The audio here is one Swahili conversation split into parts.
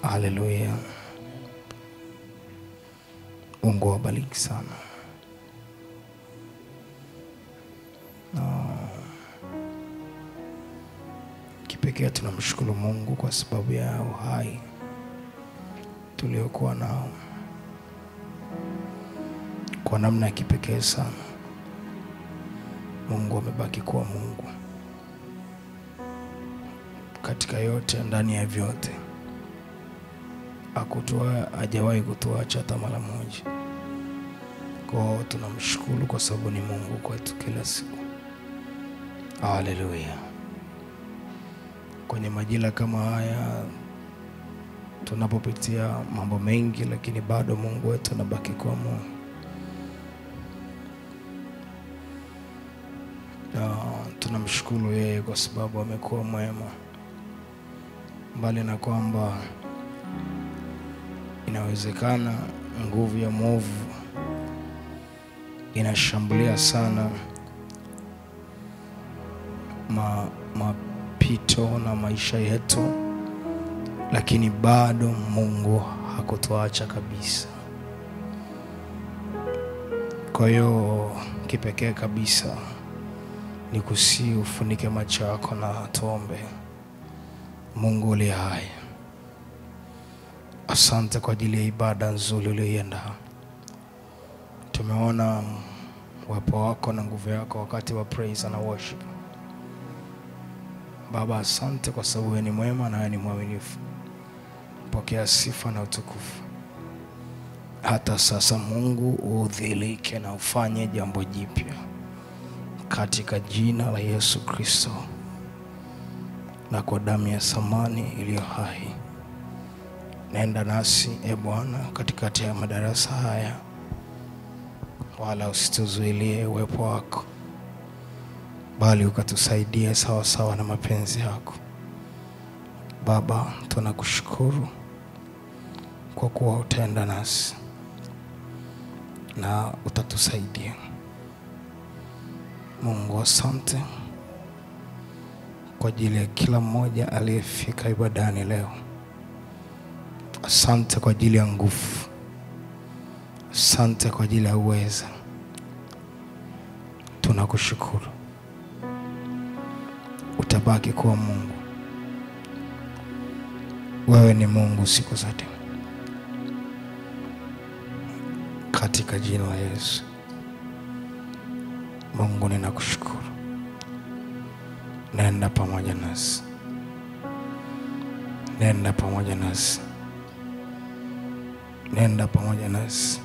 Haleluya. Mungu awabariki sana. Kipekee tunamshukuru Mungu kwa sababu ya uhai tuliokuwa nao. Kwa namna ya kipekee sana Mungu amebaki kuwa Mungu katika yote, ndani ya vyote. Hajawahi kutuacha hata mara moja. Kwa tunamshukuru kwa sababu ni Mungu kwetu kila siku. Haleluya. Kwenye majira kama haya tunapopitia mambo mengi, lakini bado Mungu wetu anabaki kuwa Mungu. Tunamshukuru yeye kwa sababu amekuwa mwema. Mbali na kwamba inawezekana nguvu ya mwovu inashambulia sana mapito na maisha yetu, lakini bado Mungu hakutuacha kabisa. Kwa hiyo kipekee kabisa ni ufunike macho yako na tuombe. Mungu uliye hai, asante kwa ajili ya ibada nzuri uliyoiandaa. Tumeona uwepo wako na nguvu yako wakati wa praise and worship. Baba, asante kwa sababu wewe ni mwema na wewe ni mwaminifu. Pokea sifa na utukufu. Hata sasa Mungu udhilike na ufanye jambo jipya katika jina la Yesu Kristo na kwa damu ya thamani iliyo hai. Nenda nasi Bwana katikati ya madarasa haya, wala usituzuilie uwepo wako, bali ukatusaidie sawa sawa na mapenzi yako. Baba, tunakushukuru kwa kuwa utaenda nasi na utatusaidia. Mungu, asante kwa ajili ya kila mmoja aliyefika ibadani leo. Asante kwa ajili ya nguvu. Asante kwa ajili ya uweza. Tunakushukuru. Utabaki kuwa Mungu. Wewe ni Mungu siku zote. Katika jina la Yesu. Mungu, ninakushukuru. Nenda pamoja nasi. Nenda pamoja nasi. Nenda pamoja nasi.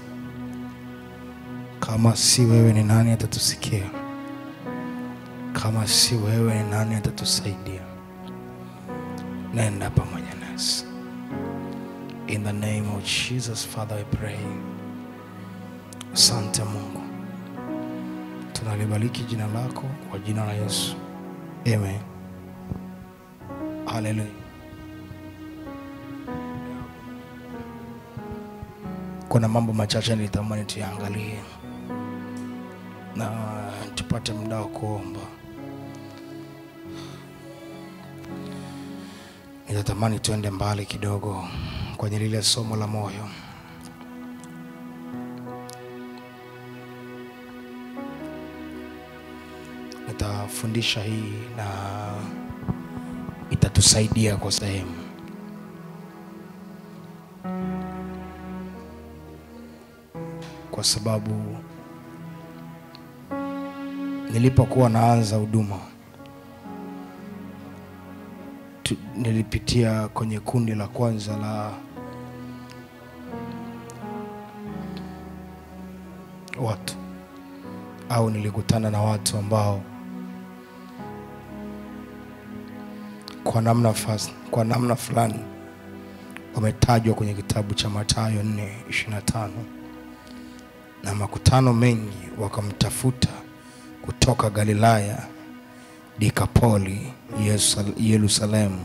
Kama si wewe ni nani atatusikia? Kama si wewe ni nani atatusaidia? Nenda pamoja nasi. In the name of Jesus, Father, I pray. Asante Mungu. Tunalibariki jina lako kwa jina la Yesu. Amen. Hallelujah. Kuna mambo machache nilitamani tuyaangalie na tupate muda wa kuomba. Ninatamani tuende mbali kidogo kwenye lile somo la moyo. Nitafundisha hii na itatusaidia kwa sehemu. Kwa sababu nilipokuwa naanza huduma nilipitia kwenye kundi la kwanza la watu, au nilikutana na watu ambao kwa namna fulani wametajwa kwenye kitabu cha Mathayo 4:25, na makutano mengi wakamtafuta kutoka Galilaya, Dekapoli, Yerusalemu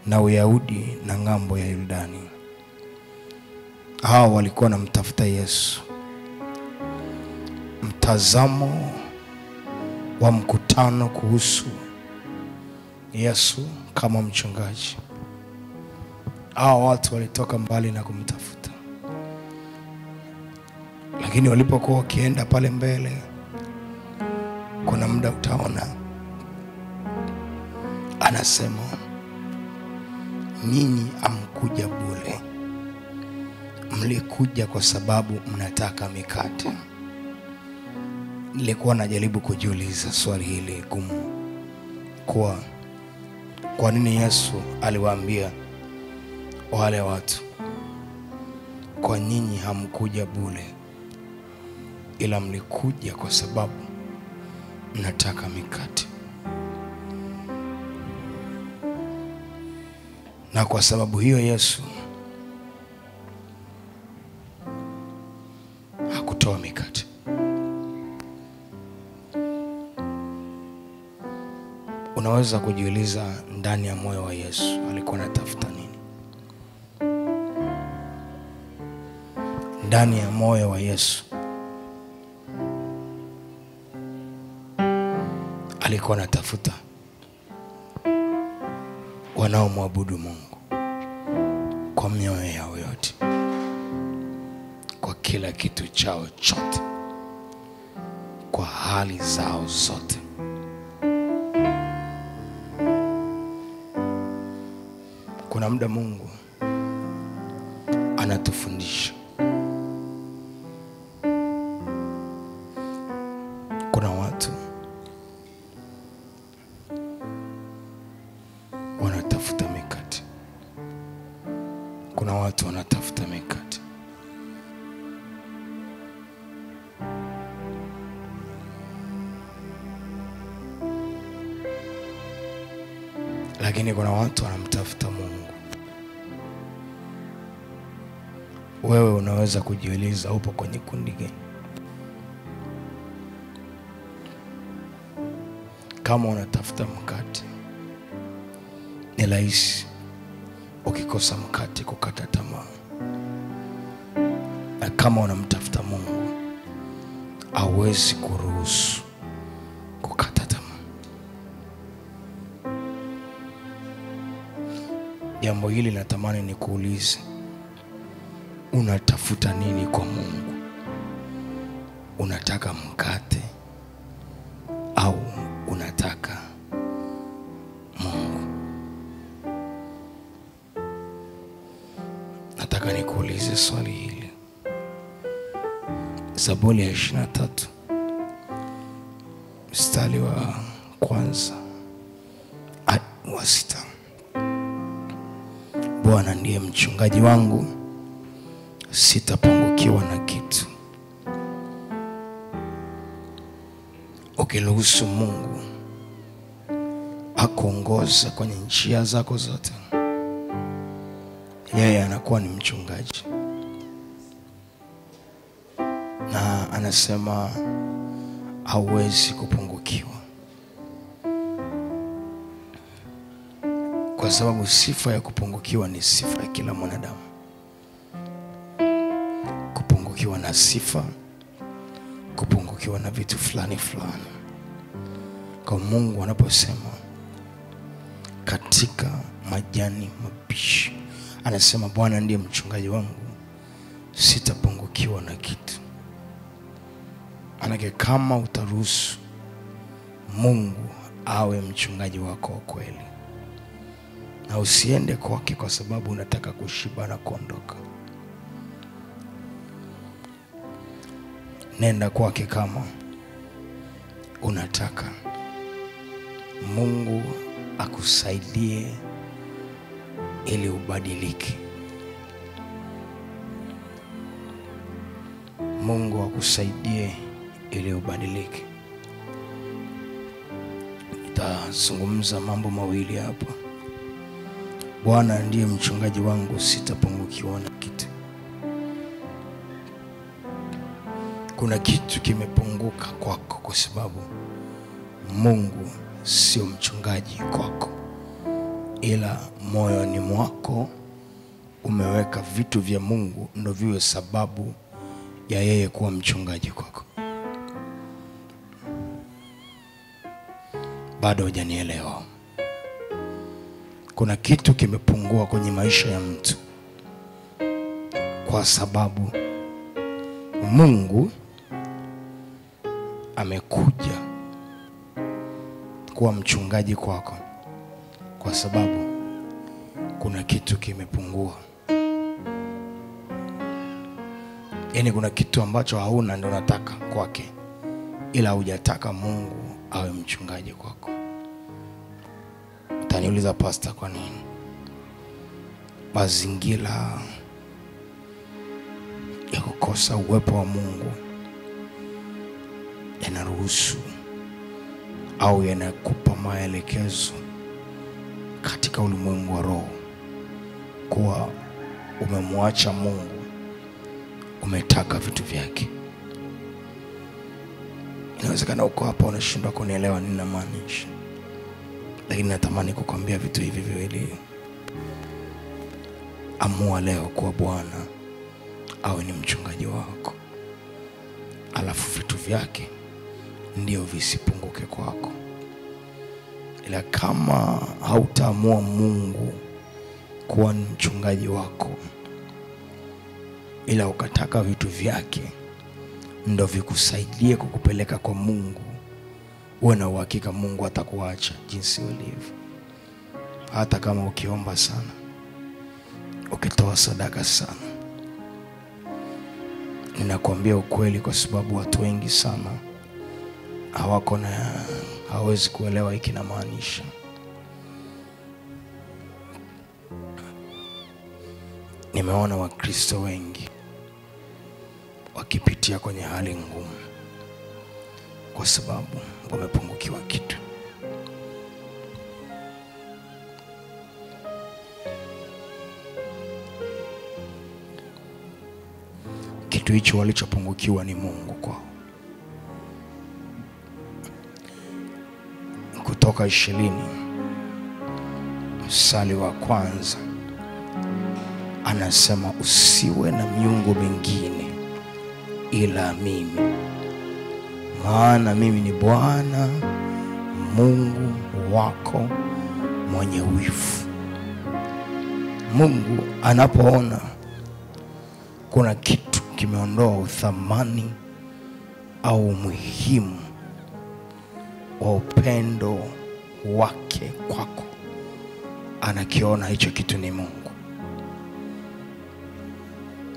na Uyahudi na ng'ambo ya Yordani. Hao walikuwa wanamtafuta Yesu. Mtazamo wa mkutano kuhusu Yesu kama mchungaji hao watu walitoka mbali na kumtafuta, lakini walipokuwa wakienda pale mbele, kuna muda utaona anasema, nyinyi hamkuja bure, mlikuja kwa sababu mnataka mikate. Nilikuwa najaribu kujiuliza swali hili gumu, kwa nini Yesu aliwaambia wale watu, kwa nyinyi hamkuja bure, ila mlikuja kwa sababu mnataka mikate. Na kwa sababu hiyo Yesu hakutoa mikate. Unaweza kujiuliza ndani ya moyo wa Yesu alikuwa anatafuta nini? Ndani ya moyo wa Yesu alikuwa anatafuta wanaomwabudu Mungu kwa mioyo yao yote, kwa kila kitu chao chote, kwa hali zao zote. Kuna muda Mungu anatufundisha. Kuna watu wanatafuta mikate. Kuna watu wanatafuta mikate. Lakini kuna watu wanamtafuta Mungu. Wewe unaweza kujiuliza upo kwenye kundi gani? Kama unatafuta mkate, ni rahisi ukikosa mkate kukata tamaa. Na kama unamtafuta Mungu, hauwezi kuruhusu kukata tamaa. Jambo hili natamani nikuulize, unatafuta nini kwa Mungu? Unataka mkate au unataka Mungu? Nataka nikuulize swali hili. Zaburi ya 23 mstari wa 1 hadi wa 6. Bwana ndiye mchungaji wangu, sitapungukiwa na kitu. Ukiruhusu Mungu akuongoza kwenye njia zako zote, yeye anakuwa ni mchungaji. Na anasema hauwezi kupungukiwa. Kwa sababu sifa ya kupungukiwa ni sifa ya kila mwanadamu. Kupungukiwa na sifa, kupungukiwa na vitu fulani fulani. Kwa Mungu anaposema katika majani mabichi, anasema Bwana ndiye mchungaji wangu, sitapungukiwa na kitu. Anake kama utaruhusu Mungu awe mchungaji wako wa kweli, na usiende kwake kwa sababu unataka kushiba na kuondoka. Nenda kwake kama unataka Mungu akusaidie ili ubadilike. Mungu akusaidie ili ubadilike. Nitazungumza mambo mawili hapa. Bwana ndiye mchungaji wangu, sitapungukiwa na kitu. Kuna kitu kimepunguka kwako kwa sababu Mungu sio mchungaji kwako, ila moyoni mwako umeweka vitu vya Mungu ndio viwe sababu ya yeye kuwa mchungaji kwako. Bado hujanielewa. kuna kitu kimepungua kwenye maisha ya mtu, kwa sababu Mungu amekuja kuwa mchungaji kwako, kwa sababu kuna kitu kimepungua. Yaani kuna kitu ambacho hauna ndio unataka kwake, ila hujataka Mungu awe mchungaji kwako. Utaniuliza, pastor, kwa nini? Mazingira ya kukosa uwepo wa Mungu yanaruhusu au yanakupa maelekezo katika ulimwengu wa roho kuwa umemwacha Mungu, umetaka vitu vyake. Inawezekana uko hapa unashindwa kunielewa nini namaanisha, lakini natamani kukwambia vitu hivi viwili. Amua leo kuwa Bwana awe ni mchungaji wako, alafu vitu vyake ndio visipunguke kwako. Ila kama hautaamua Mungu kuwa ni mchungaji wako, ila ukataka vitu vyake ndio vikusaidie kukupeleka kwa Mungu, uwe na uhakika Mungu atakuacha jinsi ulivyo. Hata kama ukiomba sana, ukitoa sadaka sana. Ninakwambia ukweli, kwa sababu watu wengi sana hawezi kuelewa hiki na maanisha. Nimeona Wakristo wengi wakipitia kwenye hali ngumu kwa sababu wamepungukiwa kitu. Kitu hicho walichopungukiwa ni Mungu kwao. Kutoka 20 mstari wa kwanza anasema, usiwe na miungu mingine ila mimi, maana mimi ni Bwana Mungu wako mwenye wivu. Mungu anapoona kuna kitu kimeondoa uthamani au umuhimu wa upendo wake kwako, anakiona hicho kitu ni Mungu.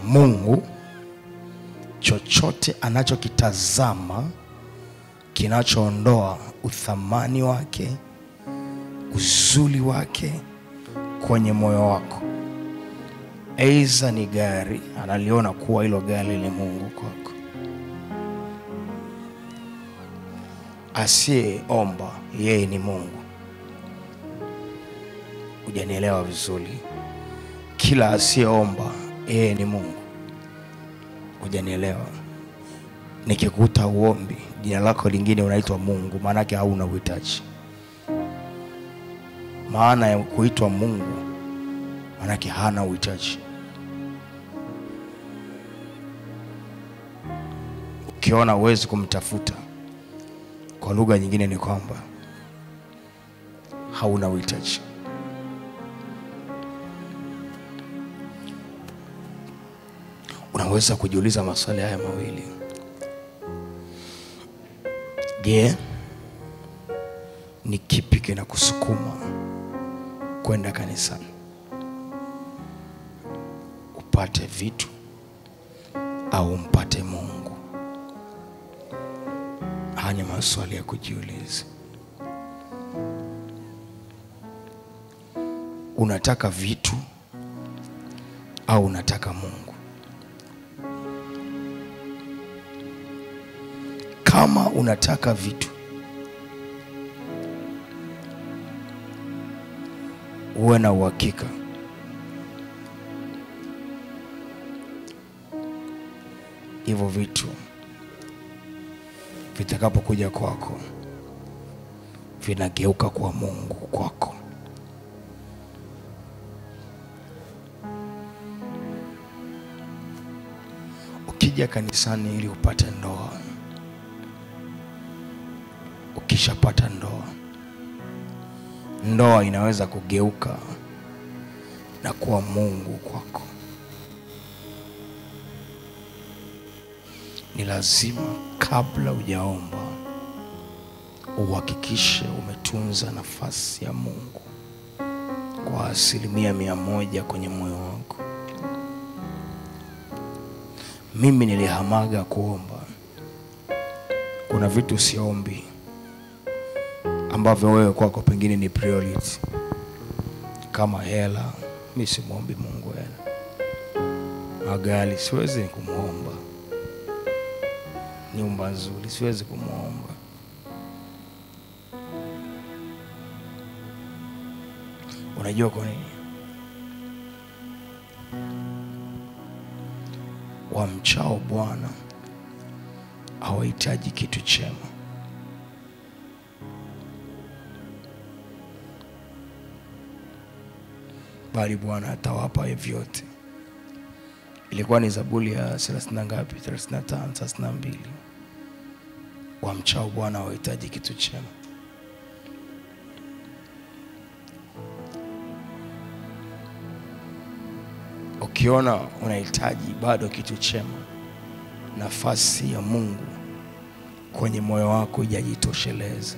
Mungu chochote anachokitazama kinachoondoa uthamani wake, uzuri wake kwenye moyo wako, aidha ni gari, analiona kuwa hilo gari ni Mungu kwako. Asiyeomba yeye ni Mungu. Hujanielewa vizuri? Kila asiyeomba yeye ni Mungu. Hujanielewa? Nikikuta uombi, jina lako lingine unaitwa Mungu, maana yake hauna uhitaji. Maana ya kuitwa Mungu, maana yake hana uhitaji. Ukiona uwezi kumtafuta, kwa lugha nyingine ni kwamba hauna uhitaji. Unaweza kujiuliza maswali haya mawili. Je, ni kipi kinakusukuma kwenda kanisani? Upate vitu au mpate Mungu? Haya ni maswali ya kujiuliza. Unataka vitu au unataka Mungu? Kama unataka vitu, uwe na uhakika hivyo vitu vitakapokuja kwako vinageuka kwa Mungu kwako. Ukija kanisani ili upate ndoa, ukishapata ndoa ndoa inaweza kugeuka na kuwa Mungu kwako. Ni lazima kabla hujaomba uhakikishe umetunza nafasi ya Mungu kwa 100% kwenye moyo wako. Mimi nilihamaga kuomba. Kuna vitu siombi ambavyo wewe kwako pengine ni priority. Kama hela, mimi simuombi Mungu hela. Magari siwezi kumuomba. Nyumba nzuri siwezi kumuomba. Unajua kwa nini? Wamchao Bwana hawahitaji kitu chema, bali Bwana atawapa vyote. Ilikuwa ni Zaburi ya 30 ngapi? 35, 32. Wamchao Bwana hawahitaji kitu chema. Ukiona unahitaji bado kitu chema, nafasi ya Mungu kwenye moyo wako haijajitosheleza.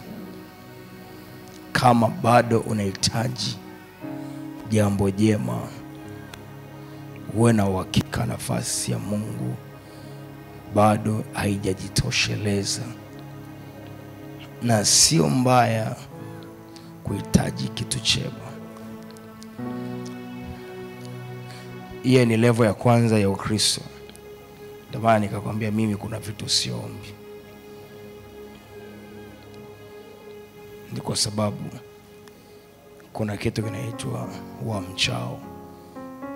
Kama bado unahitaji jambo jema, uwe na uhakika nafasi ya Mungu bado haijajitosheleza. Na sio mbaya kuhitaji kitu chema. Hiyo ni level ya kwanza ya Ukristo. Ndio maana nikakwambia mimi kuna vitu siombi. Ni kwa sababu kuna kitu kinaitwa wamchao.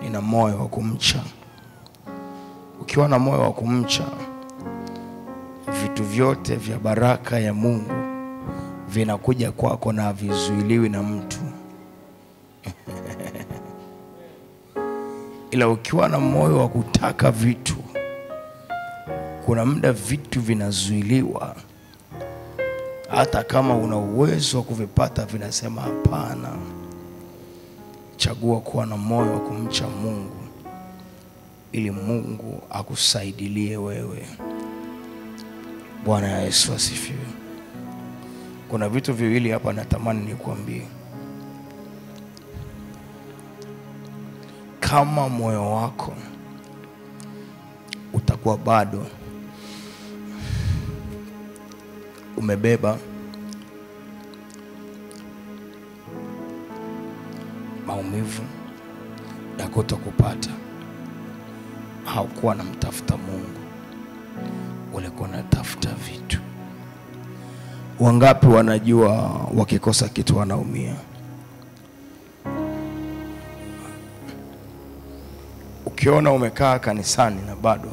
Nina moyo wa kumcha. Ukiwa na moyo wa kumcha, vitu vyote vya baraka ya Mungu vinakuja kwako na vizuiliwi na mtu. Ila ukiwa na moyo wa kutaka vitu, kuna muda vitu vinazuiliwa. Hata kama una uwezo wa kuvipata, vinasema hapana. Chagua kuwa na moyo wa kumcha Mungu ili Mungu akusaidilie wewe. Bwana Yesu asifiwe. Kuna vitu viwili hapa natamani nikuambie. Kama moyo wako utakuwa bado umebeba maumivu ya kutokupata, haukuwa namtafuta Mungu, ulikuwa unatafuta vitu. Wangapi wanajua wakikosa kitu wanaumia? Ukiona umekaa kanisani na bado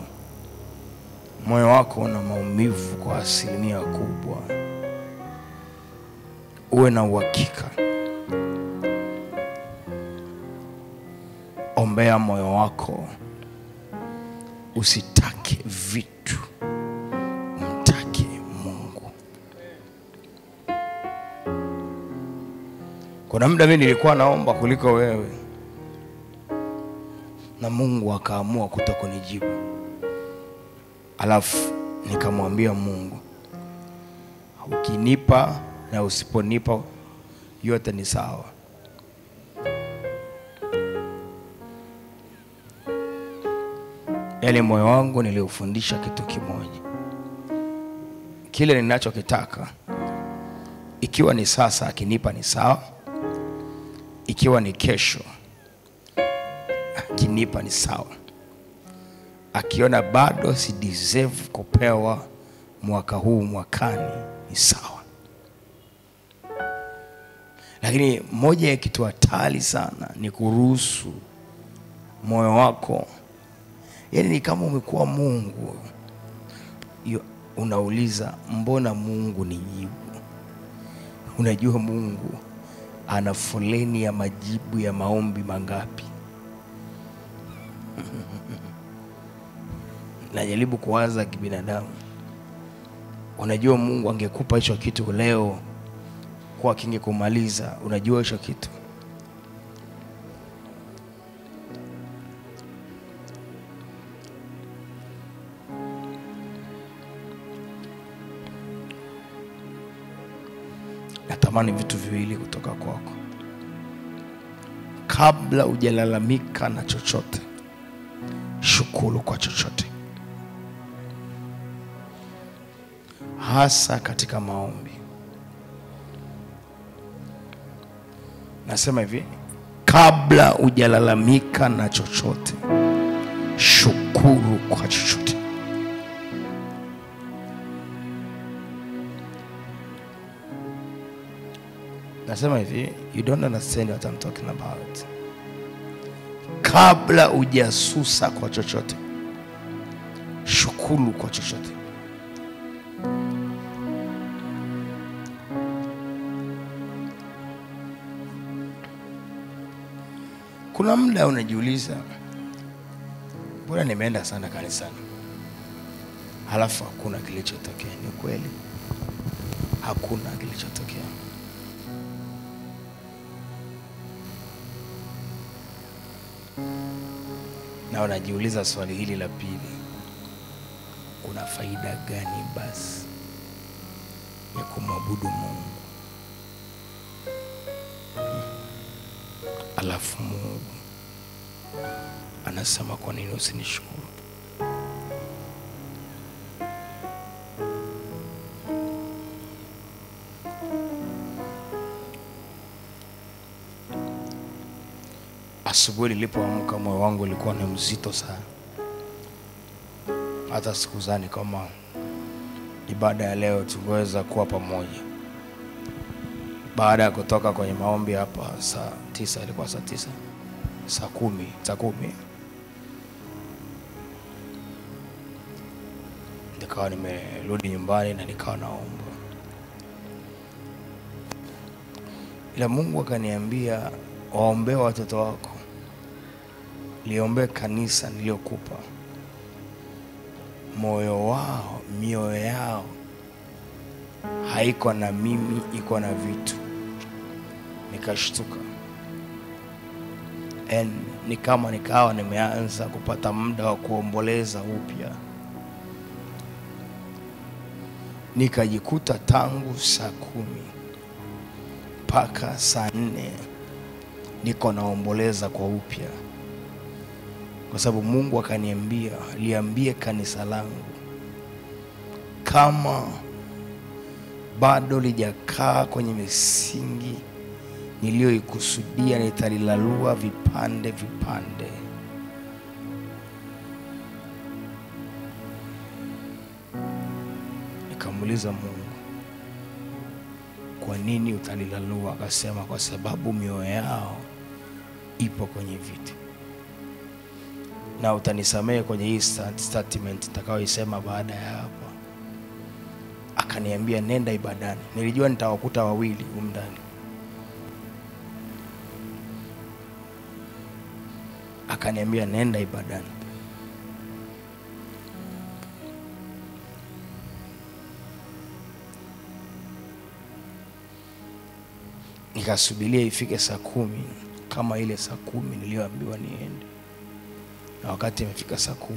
moyo wako una maumivu kwa 1% kubwa, uwe na uhakika. Ombea moyo wako, usitake vitu, mtake Mungu. Kuna muda mimi nilikuwa naomba kuliko wewe, na Mungu akaamua kutokunijibu. Alafu nikamwambia Mungu, ukinipa na usiponipa yote ni sawa. Yale moyo wangu niliufundisha kitu kimoja. Kile ninachokitaka, ikiwa ni sasa akinipa ni sawa, ikiwa ni kesho akinipa ni sawa. Akiona bado si deserve kupewa mwaka huu, mwakani ni sawa. Lakini moja ya kitu hatari sana ni kuruhusu moyo wako, yaani ni kama umekuwa Mungu. Unauliza mbona Mungu nijibu? Unajua Mungu ana foleni ya majibu ya maombi mangapi? Najaribu kuwaza kibinadamu. Unajua Mungu angekupa hicho kitu leo kilichokuwa kingekumaliza. Unajua hicho kitu? Natamani vitu viwili kutoka kwako. Kabla hujalalamika na chochote, shukuru kwa chochote. Hasa katika maombi. Nasema hivi, kabla hujalalamika na chochote, shukuru kwa chochote. Nasema hivi, you don't understand what I'm talking about. Kabla hujasusa kwa chochote, shukuru kwa chochote. Kuna muda unajiuliza, mbona nimeenda sana kanisani halafu hakuna kilichotokea? Ni kweli, hakuna kilichotokea. Na unajiuliza swali hili la pili, kuna faida gani basi ya kumwabudu Mungu alafu Mungu anasema kwa nini usinishukuru? Asubuhi nilipoamka moyo wangu ulikuwa ni mzito sana. Hata sikuzani kama ibada ya leo tungeweza kuwa pamoja. Baada ya kutoka kwenye maombi hapa saa 9, ilikuwa saa 9, saa 10, nikawa nimerudi nyumbani na nikawa naomba. Ila Mungu akaniambia, waombee watoto wako, liombe kanisa niliyokupa. Mioyo yao haiko na mimi, iko na vitu. Nikashtuka. Ni kama nikawa nimeanza kupata muda wa kuomboleza upya. Nikajikuta tangu saa 10 mpaka saa 4 niko naomboleza kwa upya. Kwa sababu Mungu akaniambia, liambie kanisa langu, kama bado lijakaa kwenye misingi niliyoikusudia, nitalilalua vipande vipande. Nikamuuliza Mungu, kwa nini utalilalua? Akasema, kwa sababu mioyo yao ipo kwenye vitu. Na utanisamehe kwenye hii statement nitakayoisema baada ya hapa. Akaniambia, nenda ibadani. Nilijua nitawakuta wawili huko ndani. Akaniambia, nenda ibadani. Nikasubiria ifike saa 10 kama ile saa 10 niliyoambiwa niende. Na wakati imefika saa 10,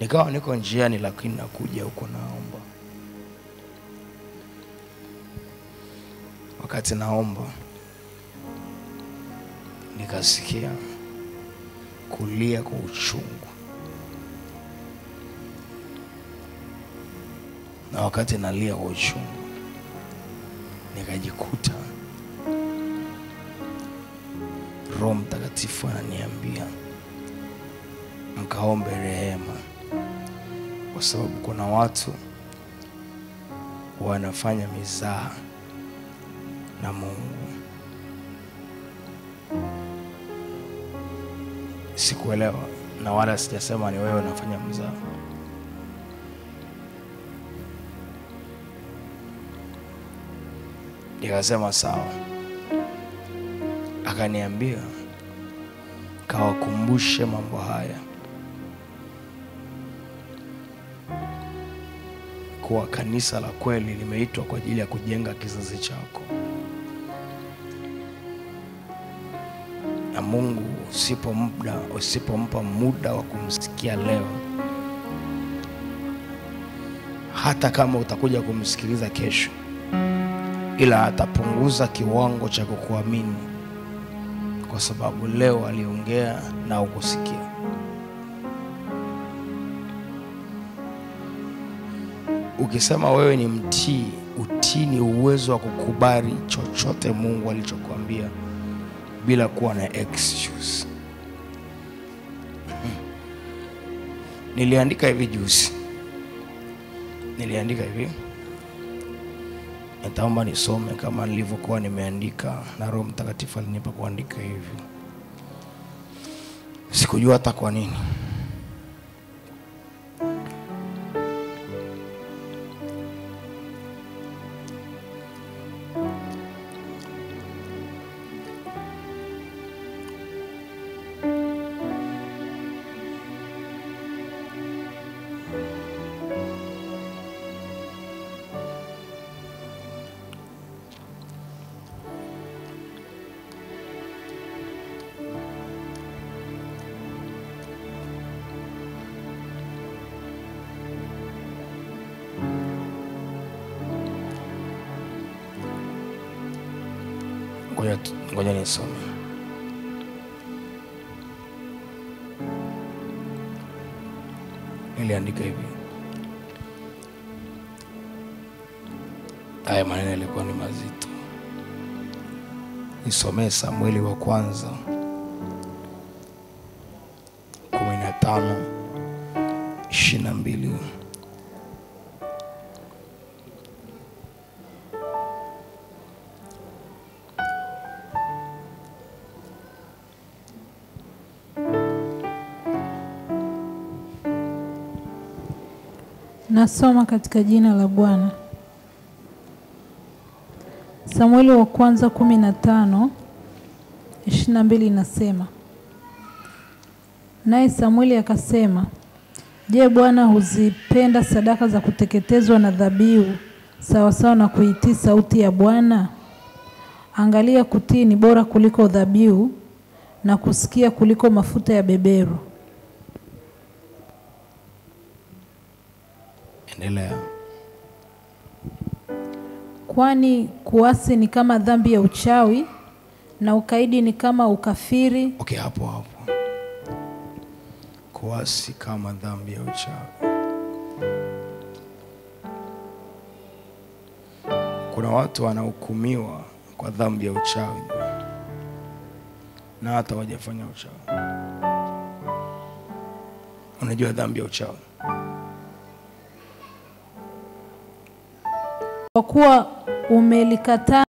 nikawa niko njiani, lakini nakuja huko naomba. Wakati naomba, nikasikia kulia kwa uchungu. Na wakati nalia kwa uchungu, nikajikuta Roho Mtakatifu ananiambia, mkaombe rehema. Kwa sababu kuna watu wanafanya mizaa na Mungu. Sikuelewa, na wala sijasema ni wewe unafanya mzaa. Nikasema sawa. Akaniambia, kawakumbushe mambo haya, kuwa kanisa la kweli limeitwa kwa ajili ya kujenga kizazi chako. Na Mungu usipompa muda wa kumsikia leo, hata kama utakuja kumsikiliza kesho, ila atapunguza kiwango cha kukuamini, kwa sababu leo aliongea na ukusikia. Ukisema wewe ni mtii, utii ni uwezo wa kukubali chochote Mungu alichokuambia bila kuwa na excuse. Niliandika hivi juzi. Nitaomba nisome kama nilivyokuwa nimeandika, na Roho Mtakatifu alinipa kuandika hivi. Sikujua hata kwa nini. Ngoja nisome. Niliandika hivi. Haya maneno yalikuwa ni mazito. Nisomee Samueli wa kwanza 15:22. Nasoma katika jina la Bwana. Samueli wa kwanza 15:22 inasema, naye Samueli akasema, je, Bwana huzipenda sadaka za kuteketezwa na dhabihu sawa sawa na kuitii sauti ya Bwana? Angalia, kutii ni bora kuliko dhabihu, na kusikia kuliko mafuta ya beberu. Endelea. Kwani kuasi ni kama dhambi ya uchawi, na ukaidi ni kama ukafiri. Okay, hapo. Kuasi kama dhambi ya uchawi. Kuna watu wanahukumiwa kwa dhambi ya uchawi na hata wajafanya uchawi. Unajua dhambi ya uchawi? Kwa kuwa umelikataa.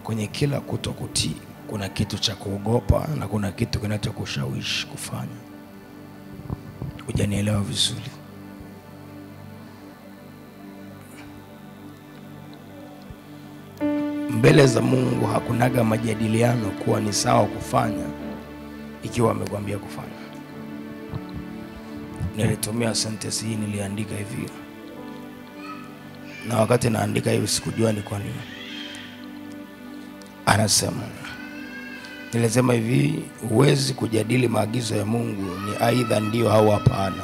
Kwenye kila kutokutii kuna kitu cha kuogopa na kuna kitu kinachokushawishi kufanya. Hujanielewa vizuri. Mbele za Mungu hakunaga majadiliano kuwa ni sawa kufanya ikiwa amekwambia kufanya. Nilitumia sentence hii, niliandika hivi. Na wakati naandika hivi sikujua ni kwa nini. Anasema, nilisema hivi, huwezi kujadili maagizo ya Mungu ni aidha ndio au hapana.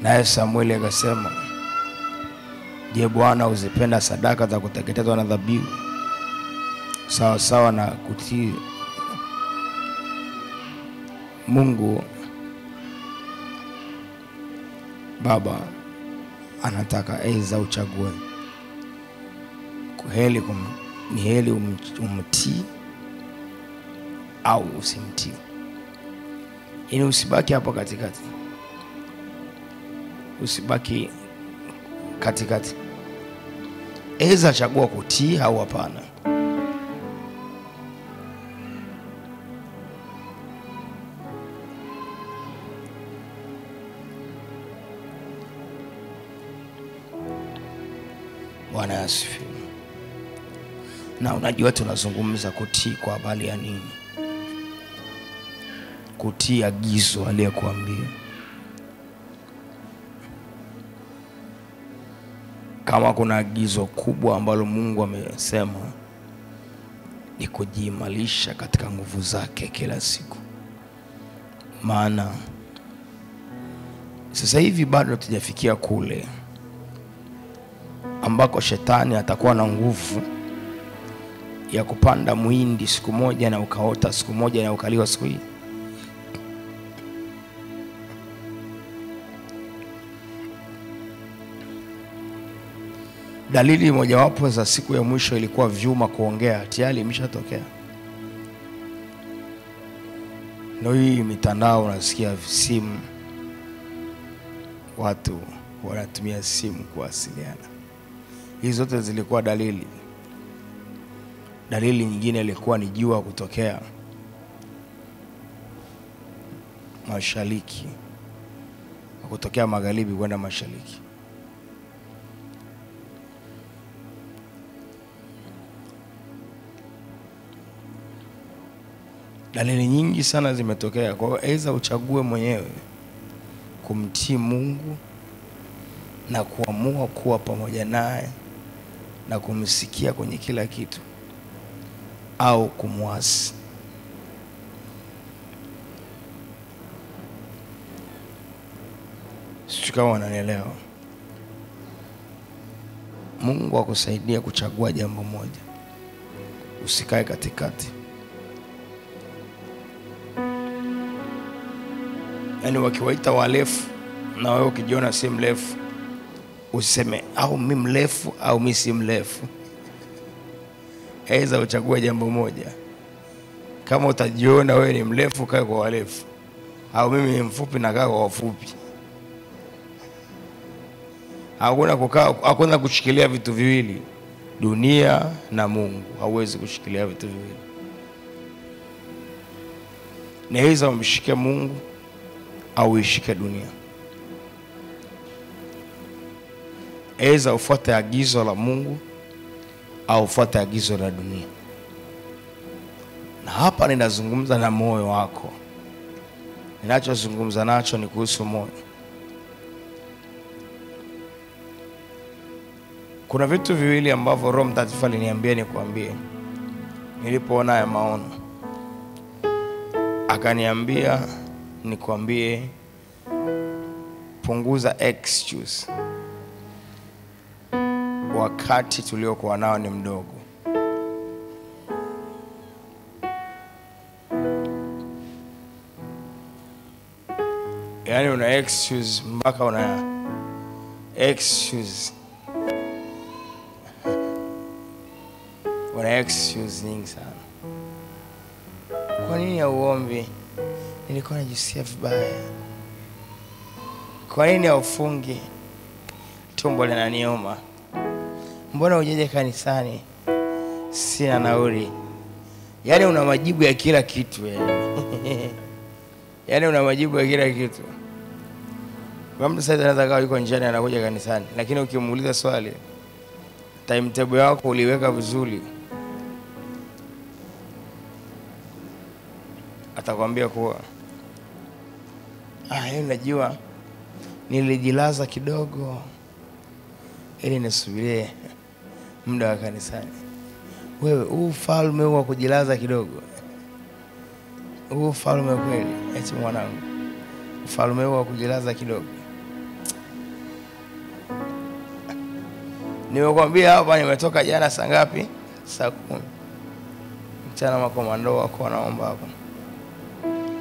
Naye Samueli akasema, je, Bwana huzipenda sadaka za kuteketezwa na dhabihu sawa sawa na kutii? Mungu Baba anataka aidha uchague. Ni heri umtii au usimtii. Yaani usibaki hapo katikati. Usibaki katikati. Aidha chagua kutii au hapana. Bwana asifiwe. Na unajua tunazungumza kutii kwa habari ya nini? kutii agizo aliyekuambia. Kama kuna agizo kubwa ambalo Mungu amesema, ni kujiimarisha katika nguvu zake kila siku. Maana sasa hivi bado tujafikia kule ambako shetani atakuwa na nguvu ya kupanda muhindi siku moja na ukaota siku moja na ukaliwa siku hii. Dalili mojawapo za siku ya mwisho ilikuwa vyuma kuongea, tayari imeshatokea. Ndio hii mitandao unasikia simu, watu wanatumia simu kuwasiliana. Hizo zote zilikuwa dalili. Dalili nyingine ilikuwa ni jua kutokea mashariki, kutokea magharibi kwenda mashariki. Dalili nyingi sana zimetokea. Kwa hiyo aidha uchague mwenyewe kumtii Mungu na kuamua kuwa pamoja naye na kumsikia kwenye kila kitu, au kumwasi. Sisi kama wananielewa. Mungu akusaidia kuchagua jambo moja. Usikae katikati. Yaani wakiwaita walefu na wewe ukijiona si mrefu, useme au mimi mrefu au mimi si mrefu. Aidha uchague jambo moja. Kama utajiona wewe ni mrefu, kae kwa walefu, au mimi ni mfupi na kaa kwa wafupi. Hakuna kushikilia vitu viwili, dunia na Mungu. Hauwezi kushikilia vitu viwili. Ni aidha umshike Mungu au uishike dunia. Aidha ufuate agizo la Mungu au ufuate agizo la dunia. Na hapa ninazungumza na moyo wako. Ninachozungumza nacho ni kuhusu moyo. Kuna vitu viwili ambavyo Roho Mtakatifu aliniambia nikwambie nilipoona haya maono. Akaniambia nikwambie, punguza excuse. Wakati tuliokuwa nao ni mdogo. Yaani una excuse mpaka una excuse. Una excuse nyingi sana. Kwa nini hauombi? Nilikuwa najisikia vibaya. Kwa nini haufungi? Tumbo linaniuma. Mbona hujaje kanisani? Sina nauli. Yaani una majibu ya kila kitu yani. Yaani una majibu ya kila kitu. Kwa mtu sasa anaweza kaa yuko njiani anakuja kanisani, lakini ukimuuliza swali, timetable yako uliweka vizuri, atakwambia kuwa najua nilijilaza kidogo ili nisubirie muda wa kanisani. Wewe ufalme wa kujilaza kidogo, ufalme kweli? Eti mwanangu, ufalme wa kujilaza kidogo. Nimekwambia hapa nimetoka jana saa ngapi? Saa 10 mchana. Makomando wako wanaomba hapa.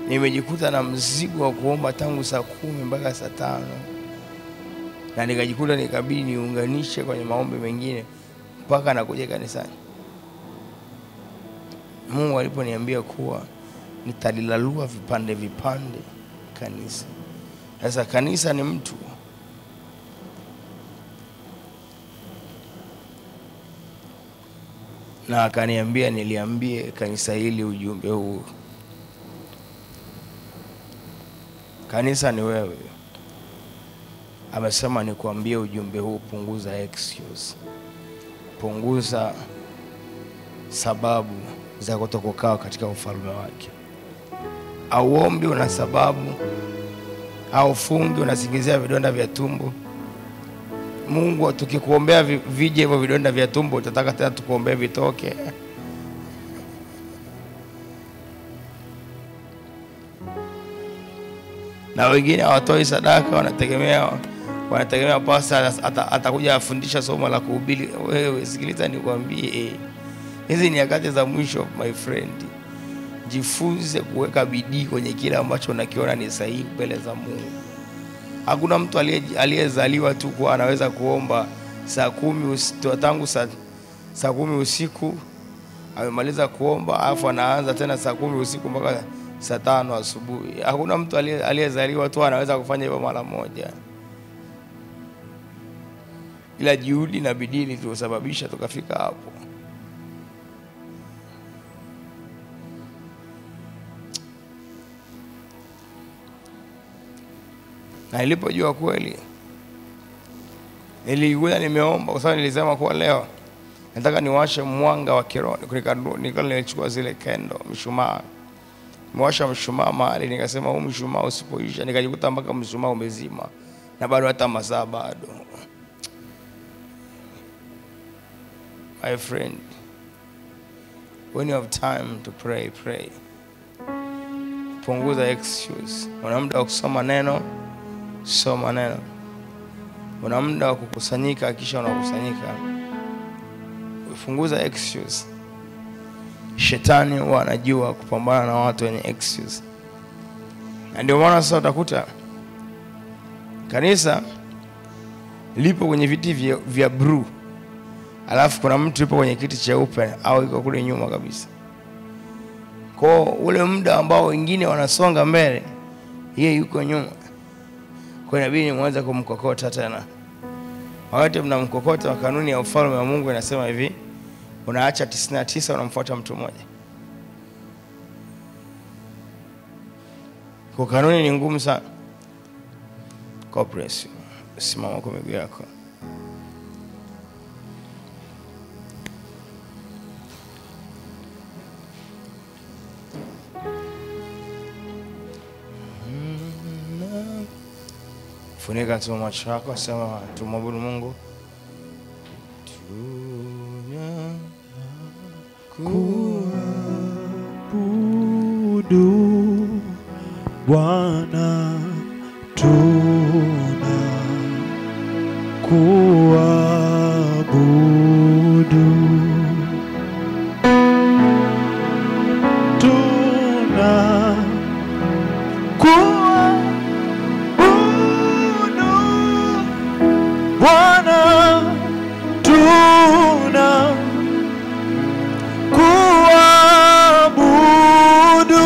Nimejikuta na mzigo wa kuomba tangu saa 10 mpaka saa 5. Na nikajikuta nikabidi niunganishe kwenye maombi mengine mpaka nakuja kanisani. Mungu aliponiambia kuwa nitalilalua vipande vipande kanisa. Sasa kanisa ni mtu. Na akaniambia niliambie kanisa hili ujumbe huu. Kanisa ni wewe. Amesema nikuambie ujumbe huu, punguza excuse. Punguza sababu za kutokukaa katika ufalme wake. Auombi una sababu, haufungi unasingizia vidonda vya tumbo. Mungu tukikuombea vije hivyo vidonda vya tumbo, utataka tena tukuombee vitoke? Na wengine hawatoi sadaka, wanategemea pastor atakuja afundisha somo la kuhubiri. Wewe sikiliza nikwambie, hizi ni nyakati za mwisho my friend. Jifunze kuweka bidii kwenye kile ambacho unakiona ni sahihi mbele za Mungu. Hakuna mtu aliyezaliwa tu kwa anaweza kuomba saa 10 tangu saa 10 usiku amemaliza kuomba alafu anaanza tena saa 10 usiku mpaka saa 5 asubuhi. Hakuna mtu aliyezaliwa tu anaweza kufanya hivyo mara moja. Ila juhudi na bidii ndiosababisha tukafika hapo. Na nilipojua kweli, nilikuwa nimeomba kwa sababu nilisema kwa leo nataka niwashe mwanga wa kiroho. Nilichukua zile kendo, mshumaa. Nimewasha mshumaa mahali, nikasema huu mshumaa usipoisha, nikajikuta mpaka mshumaa umezima na bado hata masaa bado. My friend, when you have time to pray, pray. Punguza excuse. Una muda wa kusoma neno, soma neno. Una muda wa kukusanyika, kisha unakusanyika. Punguza excuse. Shetani huwa anajua kupambana na watu wenye excuse. Na ndio maana sasa utakuta kanisa lipo kwenye viti vya blue, alafu kuna mtu yupo kwenye kiti cheupe au yuko kule nyuma kabisa. Kwa ule muda ambao wengine wanasonga mbele, yeye yuko nyuma. Kwa inabidi mwanze kumkokota tena. Wakati mnamkokota, kanuni ya ufalme wa Mungu inasema hivi, unaacha 99 unamfuata mtu mmoja. Kwa kanuni ni ngumu sana. God bless you. Simama kwa miguu yako. Funika tu macho yako, sema tumwabudu Mungu. Kuabudu Bwana, tuna kuabudu, tuna kuabudu Bwana, tuna kuabudu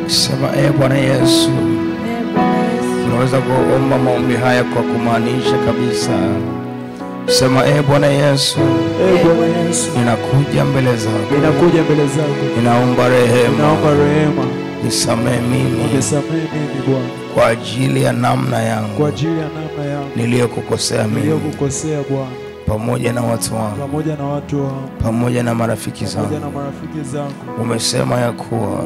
Sema Bwana Yesu. Unaweza kuomba maombi haya kwa kumaanisha kabisa. Sema Bwana Yesu. Bwana Yesu. Ninakuja mbele zako. Ninakuja mbele zako. Ninaomba rehema. Ninaomba rehema. Nisamehe mimi. Nisamehe mimi Bwana. Kwa ajili ya namna yangu. Kwa ajili ya namna yangu. Niliyokukosea mimi. Niliyokukosea Bwana. Pamoja na watu wangu. Pamoja na watu wangu. Pamoja na marafiki zangu. Pamoja na marafiki zangu. Umesema ya kuwa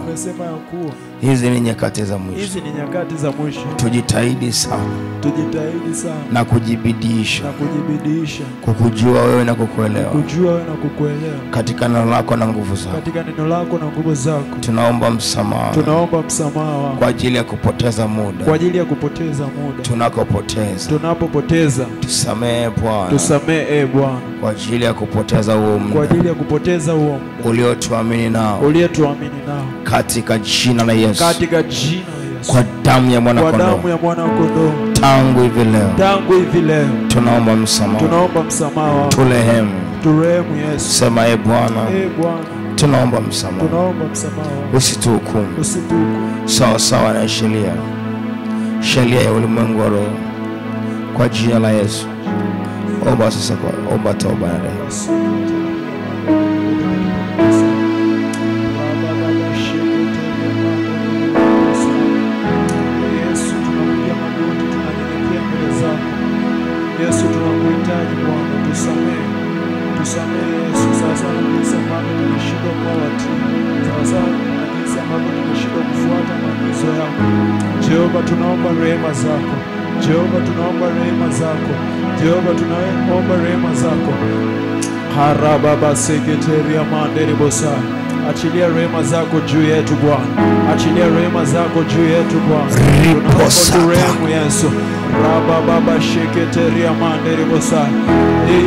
hizi ni nyakati za mwisho. Hizi ni nyakati za mwisho. Tujitahidi sana. Tujitahidi sana. Na kujibidisha. Na kujibidisha. Kukujua wewe na kukuelewa. Kujua wewe na kukuelewa. Katika neno lako na nguvu zako. Katika neno lako na nguvu zako. Tunaomba msamaha. Tunaomba msamaha wako. Kwa ajili ya kupoteza muda. Kwa ajili ya kupoteza muda. Tunakopoteza. Tunapopoteza. Tusamehe Bwana. Tusamehe Bwana. Kwa ajili ya kupoteza huo muda. Kwa ajili ya kupoteza huo muda. Uliotuamini nao. Uliotuamini nao. Katika jina la Yesu. Katika jina la Yesu. Kwa damu ya mwana kondoo. Kwa damu ya mwana kondoo. Tangu hivi leo. Tangu hivi leo. Tunaomba msamaha. Tunaomba msamaha wako. Turehemu. Turehemu Yesu. Sema Bwana. Bwana. Tunaomba msamaha. Tunaomba msamaha wako. Usituhukumu. Usituhukumu. Sawa sawa na sheria ya ulimwengu wa roho. Kwa jina la Yesu. Omba sasa kwa omba toba na rehema. Yesu tunakuhitaji Bwana, tusamehe. Tusamehe Yesu, sasa na jinsi ambavyo tumeshindwa kuwa watii. Sasa na jinsi ambavyo tumeshindwa kufuata maagizo yako. Jehova tunaomba rehema zako. Jehova tunaomba rehema zako. Jehova tunaomba rehema zako. Harababa seketeria mandere bosa. Achilia rehema zako juu yetu Bwana. Achilia rehema zako juu yetu Bwana. Tunaomba turehemu Yesu. Rababa sheketeria mandere bosa.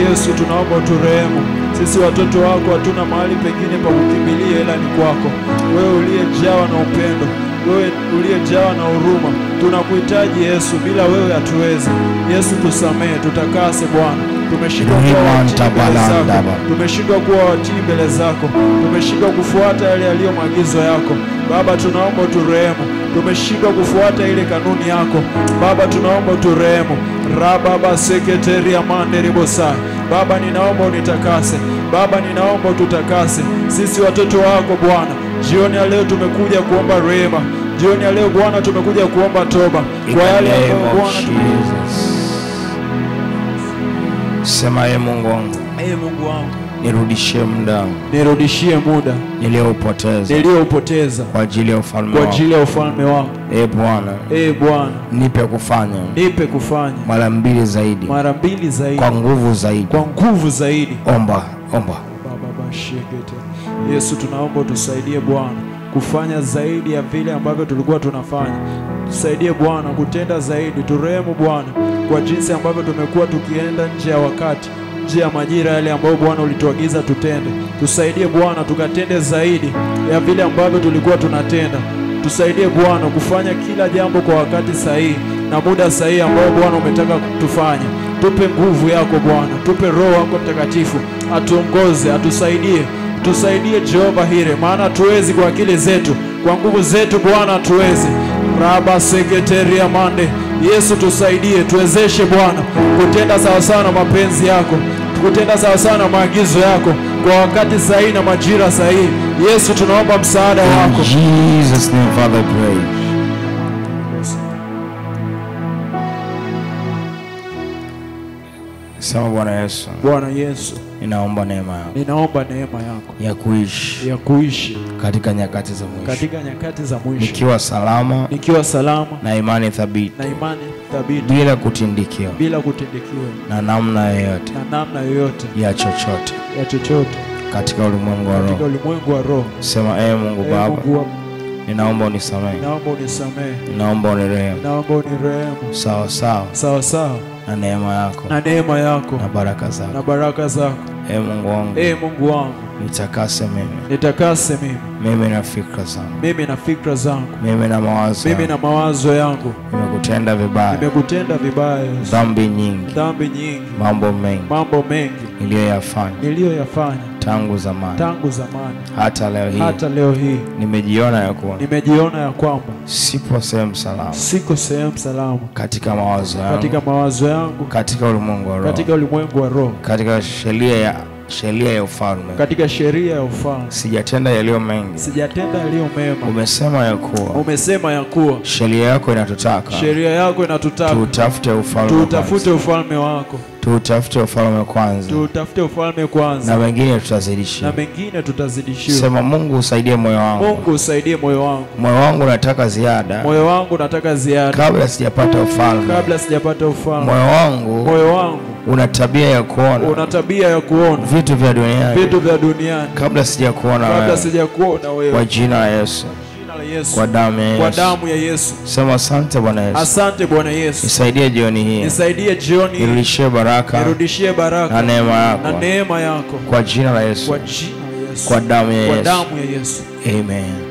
Yesu tunaomba turehemu. Sisi watoto wako hatuna mahali pengine pa kukimbilia ila ni kwako. Wewe uliyejawa na upendo, wewe uliyejawa na huruma. Tunakuhitaji Yesu, bila wewe hatuwezi. Yesu tusamehe, tutakase Bwana. Tumeshindwa kuwa watii mbele zako. Tumeshindwa kuwa watii mbele zako. Tumeshindwa kufuata yale yaliyo maagizo yako. Baba tunaomba turehemu. Tumeshindwa kufuata ile kanuni yako. Baba tunaomba turehemu. Rababa seketeria mandere bosa. Baba ninaomba unitakase. Baba ninaomba tutakase. Sisi watoto wako Bwana. Jioni ya leo tumekuja kuomba rehema. Jioni ya leo Bwana tumekuja kuomba toba. Kwa yale ambayo Bwana sema Mungu wangu. Mungu wangu. Nirudishie muda. Nirudishie muda nilioupoteza kwa ajili ya ufalme wako. Kwa ajili ya ufalme wako. Bwana. Bwana. Nipe kufanya mara mbili zaidi. Kwa nguvu zaidi. Omba. Baba shekete. Yesu tunaomba tusaidie Bwana kufanya zaidi ya vile ambavyo tulikuwa tunafanya. Tusaidie Bwana kutenda zaidi. Turehemu Bwana kwa jinsi ambavyo tumekuwa tukienda nje ya wakati, nje ya majira yale ambayo Bwana ulituagiza tutende. Tusaidie Bwana tukatende zaidi ya vile ambavyo tulikuwa tunatenda. Tusaidie Bwana kufanya kila jambo kwa wakati sahihi na muda sahihi ambao Bwana umetaka tufanye. Tupe nguvu yako Bwana, tupe Roho wako Mtakatifu, atuongoze, atusaidie. Tusaidie Jehova Hire, maana hatuwezi kwa akili zetu, kwa nguvu zetu Bwana hatuwezi. Raba seketeria mande. Yesu tusaidie, tuwezeshe Bwana kutenda sawa sawa na mapenzi yako, kutenda sawa sawa na maagizo yako kwa wakati sahihi na majira sahihi. Yesu tunaomba msaada wako. In Jesus name Father pray. Sema Bwana Yesu. Ninaomba neema yako. Ya kuishi katika nyakati za mwisho. Nikiwa salama na imani thabiti. Bila kutindikiwa. Na namna yoyote ya chochote. Katika ulimwengu wa roho. Sema Mungu Baba. Ninaomba unisamehe. Ninaomba unirehemu. Sawa. na neema yako na neema yako na baraka zako. na baraka zako. Mungu wangu, Mungu wangu, nitakase mimi, mimi na fikra zangu, mimi na mawazo yangu. Nimekutenda vibaya, dhambi nyingi, mambo mengi niliyoyafanya tangu zamani. Hata leo hii nimejiona ya kwamba sipo sehemu salama katika mawazo yangu, katika ulimwengu wa roho, katika sheria ya ufalme. Sijatenda yaliyo mengi, umesema ya kuwa sheria yako inatutaka tutafute ufalme wako, tutafute ufalme kwanza, na mengine tutazidishia. Sema, Mungu usaidie moyo wangu, moyo wangu unataka ziada, kabla sijapata ufalme. Moyo wangu una tabia ya kuona vitu vya duniani kabla sijakuona wewe. Kwa jina la Yesu, kwa damu ya Yesu. Sema, asante Bwana Yesu. Nisaidie jioni hii. Nirudishie baraka na neema yako. Kwa jina la Yesu. Kwa damu ya Yesu. Amen.